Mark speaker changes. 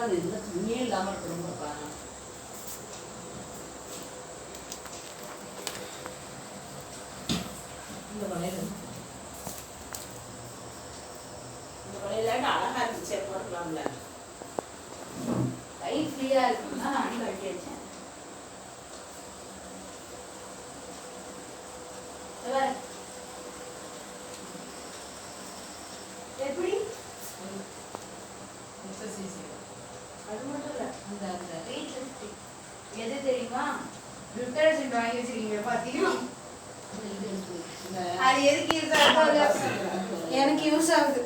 Speaker 1: அது இந்த துணியே இல்லாமல் இருக்கணும்ப்பா. இந்த வளையல் அழகா இருந்துச்சு, போட்டுக்கலாம்ல.
Speaker 2: கை ஃப்ரீயா இருக்குன்னா நானும் கட்டி வச்சேன். எப்படி அது மட்டும் இல்ல, அந்த அந்த வெயிட் லிஃப்டிங் எது தெரியுமா? லிப்டர்ஜென்ட் வாங்கி வச்சிருக்கீங்க பாத்தீங்களா? அது எதுக்கு யூஸ் ஆகுது? எனக்கு யூஸ் ஆகுது.